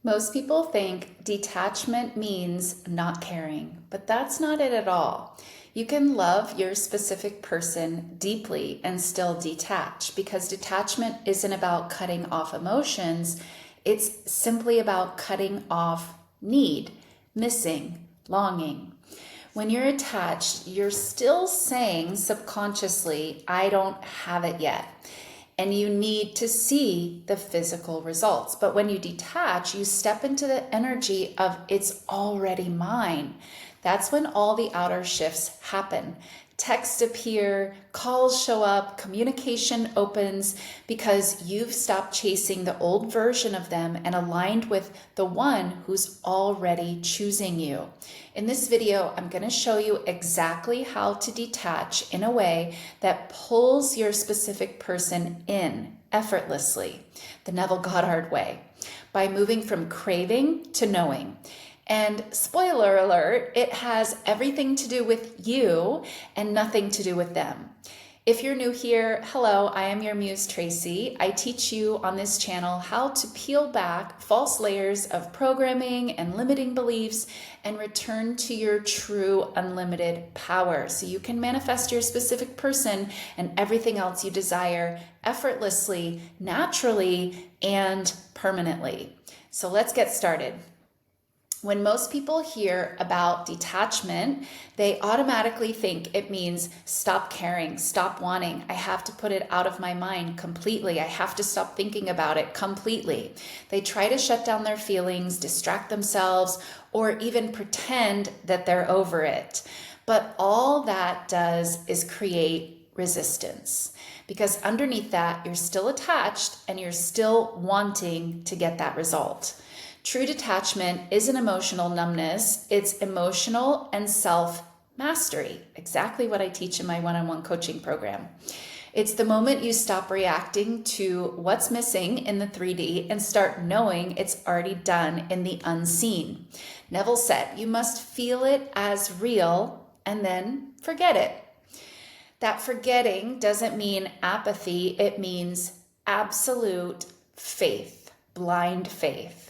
Most people think detachment means not caring, but that's not it at all. You can love your specific person deeply and still detach because detachment isn't about cutting off emotions. It's simply about cutting off need, missing, longing. When you're attached, you're still saying subconsciously, I don't have it yet. And you need to see the physical results. But when you detach, you step into the energy of it's already mine. That's when all the outer shifts happen. Texts appear, calls show up, communication opens because you've stopped chasing the old version of them and aligned with the one who's already choosing you. In this video, I'm going to show you exactly how to detach in a way that pulls your specific person in effortlessly, the Neville Goddard way, by moving from craving to knowing. And spoiler alert, it has everything to do with you and nothing to do with them. If you're new here, hello, I am your Muse Traci. I teach you on this channel how to peel back false layers of programming and limiting beliefs and return to your true unlimited power so you can manifest your specific person and everything else you desire effortlessly, naturally, and permanently. So let's get started. When most people hear about detachment, they automatically think it means stop caring, stop wanting. I have to put it out of my mind completely. I have to stop thinking about it completely. They try to shut down their feelings, distract themselves, or even pretend that they're over it. But all that does is create resistance because underneath that, you're still attached and you're still wanting to get that result. True detachment isn't emotional numbness, it's emotional and self-mastery, exactly what I teach in my one-on-one coaching program. It's the moment you stop reacting to what's missing in the 3D and start knowing it's already done in the unseen. Neville said, you must feel it as real and then forget it. That forgetting doesn't mean apathy, it means absolute faith, blind faith.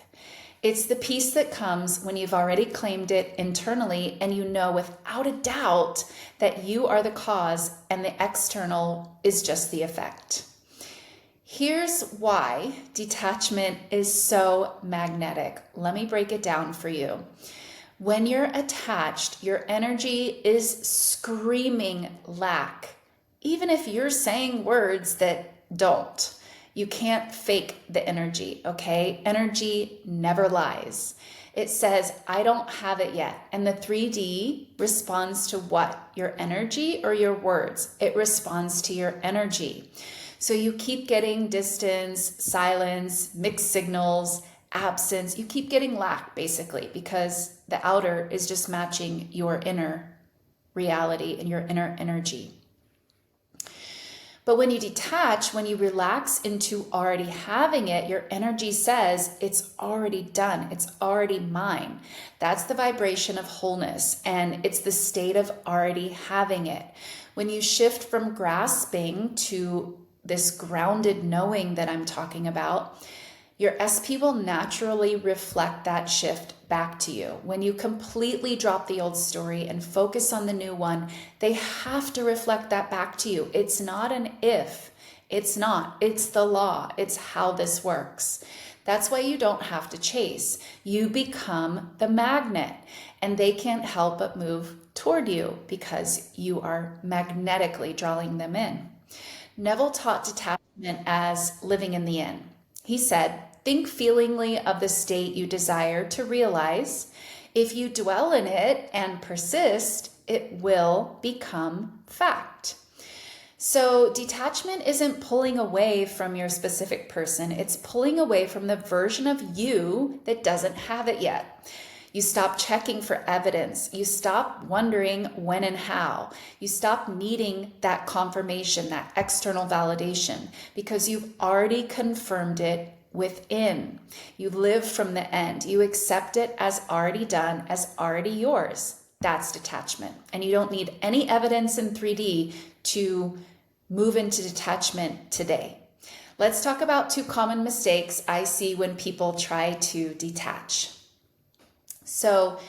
It's the peace that comes when you've already claimed it internally and you know without a doubt that you are the cause and the external is just the effect. Here's why detachment is so magnetic. Let me break it down for you. When you're attached, your energy is screaming lack, even if you're saying words that don't. You can't fake the energy, okay? Energy never lies. It says, I don't have it yet. And the 3D responds to what? Your energy or your words? It responds to your energy. So you keep getting distance, silence, mixed signals, absence. You keep getting lack, basically, because the outer is just matching your inner reality and your inner energy. But when you detach, when you relax into already having it, your energy says it's already done. It's already mine. That's the vibration of wholeness. And it's the state of already having it. When you shift from grasping to this grounded knowing that I'm talking about, your SP will naturally reflect that shift back to you. When you completely drop the old story and focus on the new one, they have to reflect that back to you. It's not an if. It's not. It's the law. It's how this works. That's why you don't have to chase. You become the magnet, and they can't help but move toward you because you are magnetically drawing them in. Neville taught detachment as living in the in. He said, think feelingly of the state you desire to realize. If you dwell in it and persist, it will become fact. So detachment isn't pulling away from your specific person. It's pulling away from the version of you that doesn't have it yet. You stop checking for evidence. You stop wondering when and how. You stop needing that confirmation, that external validation, because you've already confirmed it within. You live from the end. You accept it as already done, as already yours. That's detachment. And you don't need any evidence in 3D to move into detachment today. Let's talk about 2 common mistakes I see when people try to detach. So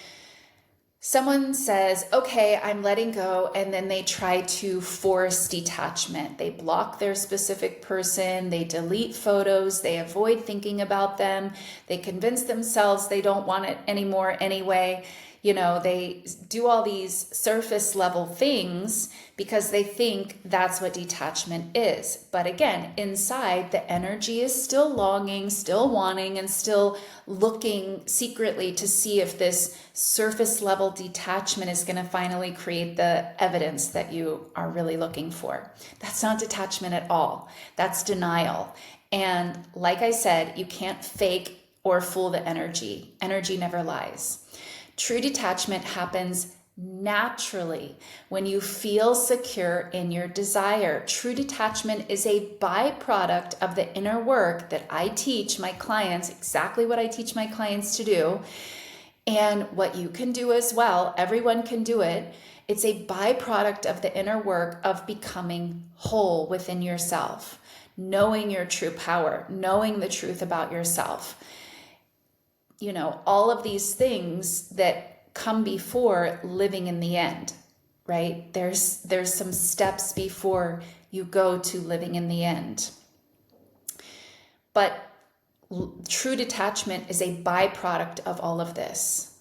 someone says, okay, I'm letting go, and then they try to force detachment. They block their specific person, they delete photos, they avoid thinking about them, they convince themselves they don't want it anymore anyway. They do all these surface level things because they think that's what detachment is. But again, inside, the energy is still longing, still wanting, and still looking secretly to see if this surface level detachment is going to finally create the evidence that you are really looking for. That's not detachment at all. That's denial. And like I said, you can't fake or fool the energy. Energy never lies. True detachment happens naturally when you feel secure in your desire. True detachment is a byproduct of the inner work that I teach my clients, exactly what I teach my clients to do, and what you can do as well. Everyone can do it. It's a byproduct of the inner work of becoming whole within yourself, knowing your true power, knowing the truth about yourself. All of these things that come before living in the end, right? There's some steps before you go to living in the end. But true detachment is a byproduct of all of this.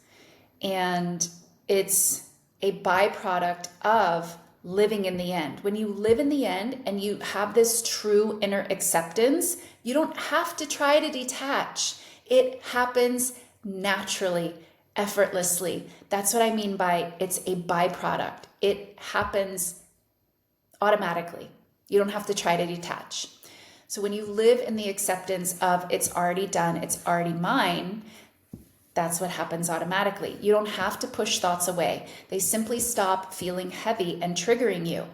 And it's a byproduct of living in the end. When you live in the end and you have this true inner acceptance, you don't have to try to detach. It happens naturally, effortlessly. That's what I mean by it's a byproduct. It happens automatically. You don't have to try to detach. So when you live in the acceptance of it's already done, it's already mine, that's what happens automatically. You don't have to push thoughts away. They simply stop feeling heavy and triggering you.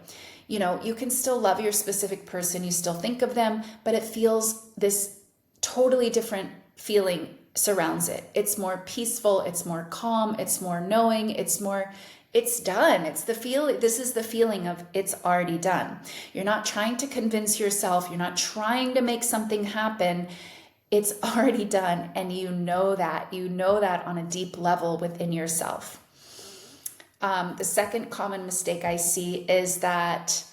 You can still love your specific person, you still think of them, but it feels this totally different feeling surrounds it. It's more peaceful, it's more calm, it's more knowing, it's done. It's the feeling. This is the feeling of it's already done. You're not trying to convince yourself, you're not trying to make something happen. It's already done, and you know that on a deep level within yourself. The second common mistake I see is that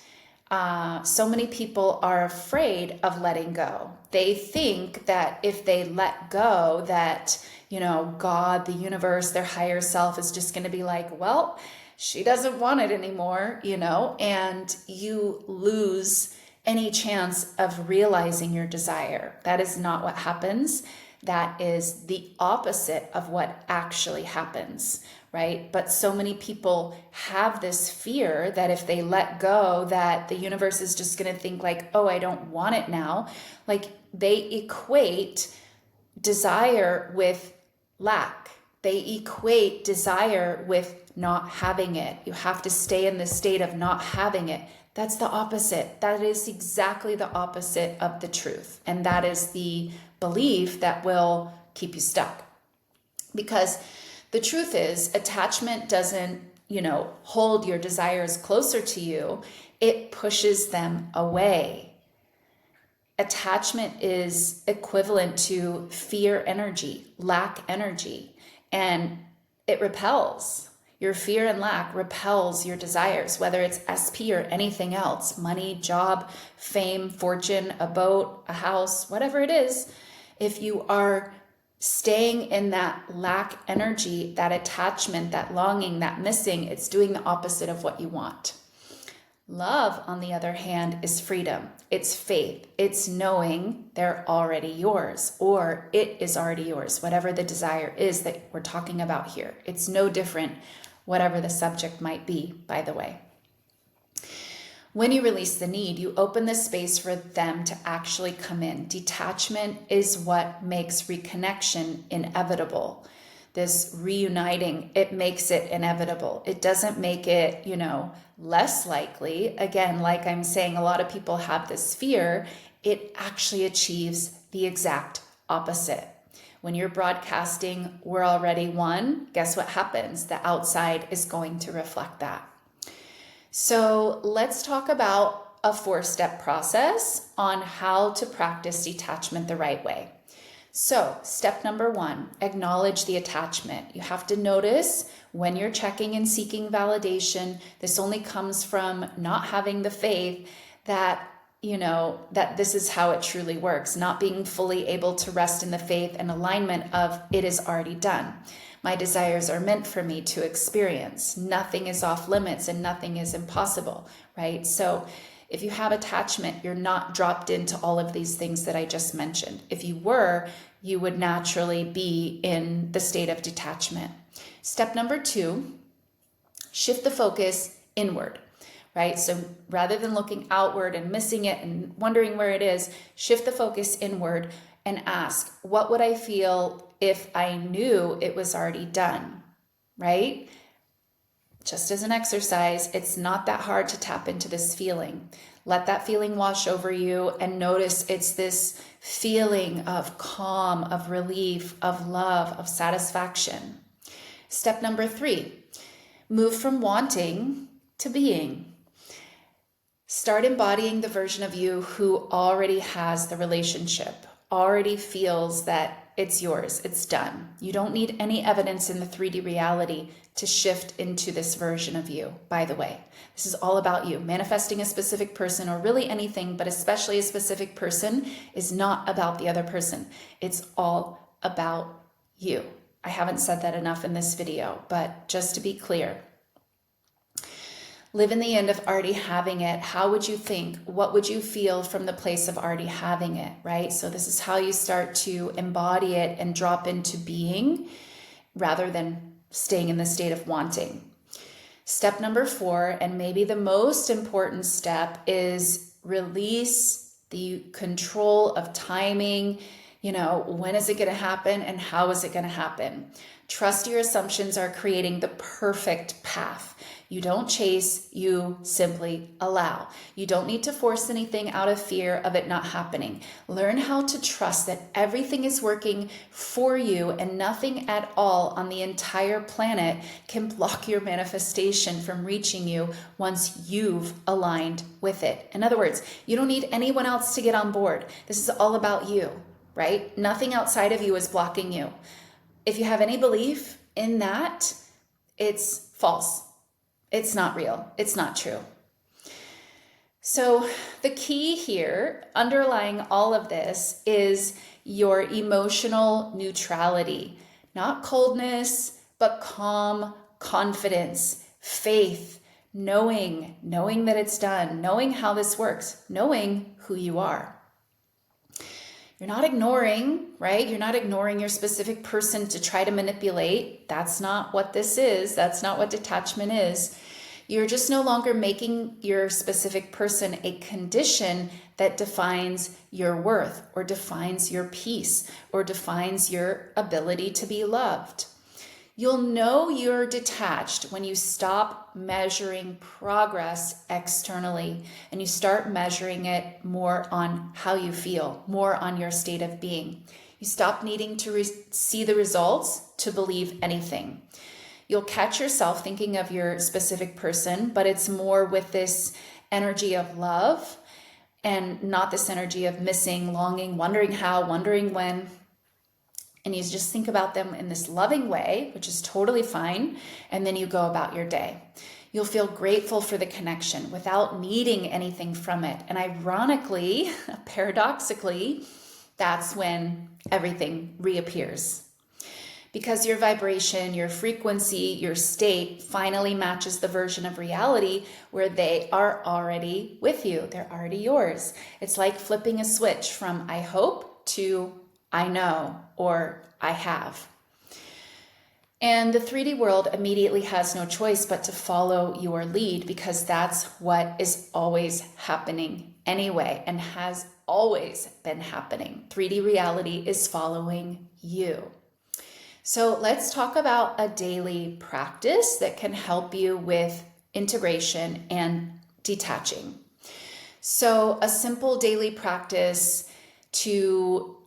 so many people are afraid of letting go. They think that if they let go, that, God, the universe, their higher self is just going to be like, well, she doesn't want it anymore, and you lose any chance of realizing your desire. That is not what happens. That is the opposite of what actually happens, right? But so many people have this fear that if they let go, that the universe is just going to think like, oh, I don't want it now. Like they equate desire with lack. They equate desire with not having it. You have to stay in the state of not having it. That's the opposite. That is exactly the opposite of the truth. And that is the belief that will keep you stuck. Because the truth is, attachment doesn't, hold your desires closer to you. It pushes them away. Attachment is equivalent to fear energy, lack energy, and it repels. Your fear and lack repels your desires, whether it's SP or anything else, money, job, fame, fortune, a boat, a house, whatever it is. If you are staying in that lack energy, that attachment, that longing, that missing, it's doing the opposite of what you want. Love, on the other hand, is freedom. It's faith. It's knowing they're already yours, or it is already yours, whatever the desire is that we're talking about here. It's no different, whatever the subject might be, by the way. When you release the need, you open the space for them to actually come in. Detachment is what makes reconnection inevitable. This reuniting, it makes it inevitable. It doesn't make it, less likely. Again, like I'm saying, a lot of people have this fear. It actually achieves the exact opposite. When you're broadcasting, we're already one, guess what happens? The outside is going to reflect that. So let's talk about a 4-step process on how to practice detachment the right way. So, step number 1, acknowledge the attachment. You have to notice when you're checking and seeking validation, this only comes from not having the faith that, that this is how it truly works, not being fully able to rest in the faith and alignment of it is already done. My desires are meant for me to experience. Nothing is off limits and nothing is impossible, right? So if you have attachment, you're not dropped into all of these things that I just mentioned. If you were, you would naturally be in the state of detachment. Step number 2, shift the focus inward, right? So rather than looking outward and missing it and wondering where it is, shift the focus inward and ask, what would I feel if I knew it was already done, right? Just as an exercise, it's not that hard to tap into this feeling. Let that feeling wash over you and notice it's this feeling of calm, of relief, of love, of satisfaction. Step number 3, move from wanting to being. Start embodying the version of you who already has the relationship, already feels that it's yours, it's done. You don't need any evidence in the 3D reality to shift into this version of you, by the way. This is all about you. Manifesting a specific person, or really anything, but especially a specific person, is not about the other person. It's all about you. I haven't said that enough in this video, but just to be clear, live in the end of already having it. How would you think? What would you feel from the place of already having it, right? So this is how you start to embody it and drop into being rather than staying in the state of wanting. Step number 4, and maybe the most important step, is release the control of timing. When is it going to happen and how is it going to happen? Trust your assumptions are creating the perfect path. You don't chase, you simply allow. You don't need to force anything out of fear of it not happening. Learn how to trust that everything is working for you and nothing at all on the entire planet can block your manifestation from reaching you once you've aligned with it. In other words, you don't need anyone else to get on board. This is all about you, right? Nothing outside of you is blocking you. If you have any belief in that, it's false. It's not real. It's not true. So the key here, underlying all of this, is your emotional neutrality. Not coldness, but calm confidence, faith, knowing that it's done, knowing how this works, knowing who you are. You're not ignoring, right? You're not ignoring your specific person to try to manipulate. That's not what this is. That's not what detachment is. You're just no longer making your specific person a condition that defines your worth or defines your peace or defines your ability to be loved. You'll know you're detached when you stop measuring progress externally and you start measuring it more on how you feel, more on your state of being. You stop needing to see the results to believe anything. You'll catch yourself thinking of your specific person, but it's more with this energy of love and not this energy of missing, longing, wondering how, wondering when. And you just think about them in this loving way, which is totally fine. And then you go about your day. You'll feel grateful for the connection without needing anything from it. And ironically, paradoxically, that's when everything reappears. Because your vibration, your frequency, your state finally matches the version of reality where they are already with you. They're already yours. It's like flipping a switch from I hope to I know, or I have. And the 3D world immediately has no choice but to follow your lead because that's what is always happening anyway and has always been happening. 3D reality is following you. So let's talk about a daily practice that can help you with integration and detaching. So a simple daily practice to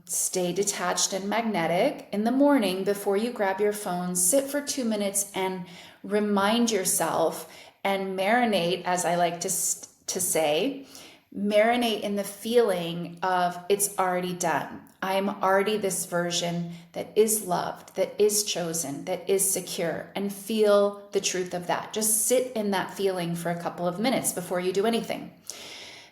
stay detached and magnetic. In the morning, before you grab your phone, sit for 2 minutes and remind yourself and marinate, as I like to to say, marinate in the feeling of it's already done. I'm already this version that is loved, that is chosen, that is secure, and feel the truth of that. Just sit in that feeling for a couple of minutes before you do anything.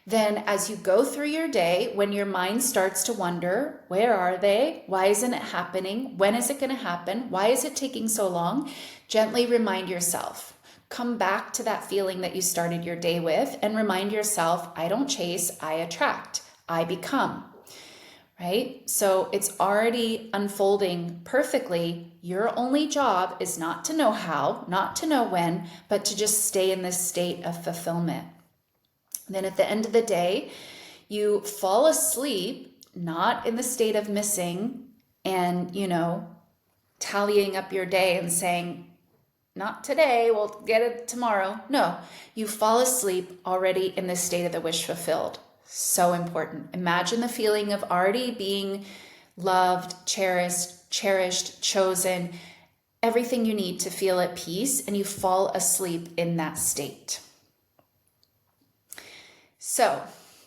Then as you go through your day, when your mind starts to wonder, where are they? Why isn't it happening? When is it going to happen? Why is it taking so long? Gently remind yourself. Come back to that feeling that you started your day with and remind yourself, I don't chase, I attract, I become, right? So it's already unfolding perfectly. Your only job is not to know how, not to know when, but to just stay in this state of fulfillment. Then at the end of the day, you fall asleep, not in the state of missing and, tallying up your day and saying, not today, we'll get it tomorrow. No, you fall asleep already in the state of the wish fulfilled. So important. Imagine the feeling of already being loved, cherished, chosen, everything you need to feel at peace, and you fall asleep in that state. So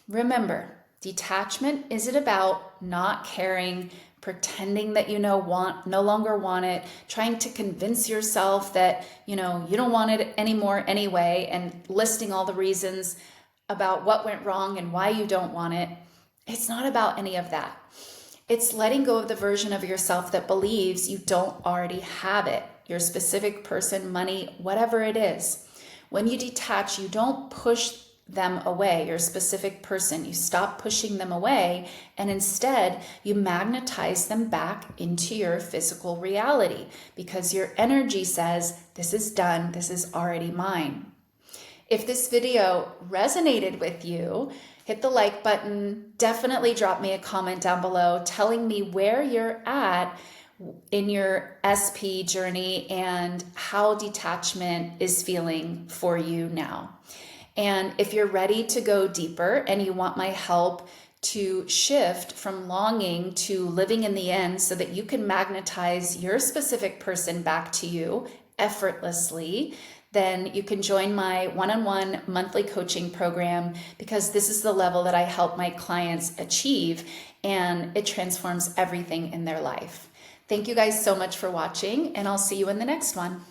remember, detachment isn't about not caring, pretending that no longer want it, trying to convince yourself that, you don't want it anymore anyway, and listing all the reasons about what went wrong and why you don't want it. It's not about any of that. It's letting go of the version of yourself that believes you don't already have it, your specific person, money, whatever it is. When you detach, you don't push them away, your specific person. You stop pushing them away, and instead you magnetize them back into your physical reality because your energy says, this is done, this is already mine. If this video resonated with you, hit the like button. Definitely drop me a comment down below telling me where you're at in your SP journey and how detachment is feeling for you now. And if you're ready to go deeper and you want my help to shift from longing to living in the end so that you can magnetize your specific person back to you effortlessly, then you can join my one-on-one monthly coaching program, because this is the level that I help my clients achieve, and it transforms everything in their life. Thank you guys so much for watching, and I'll see you in the next one.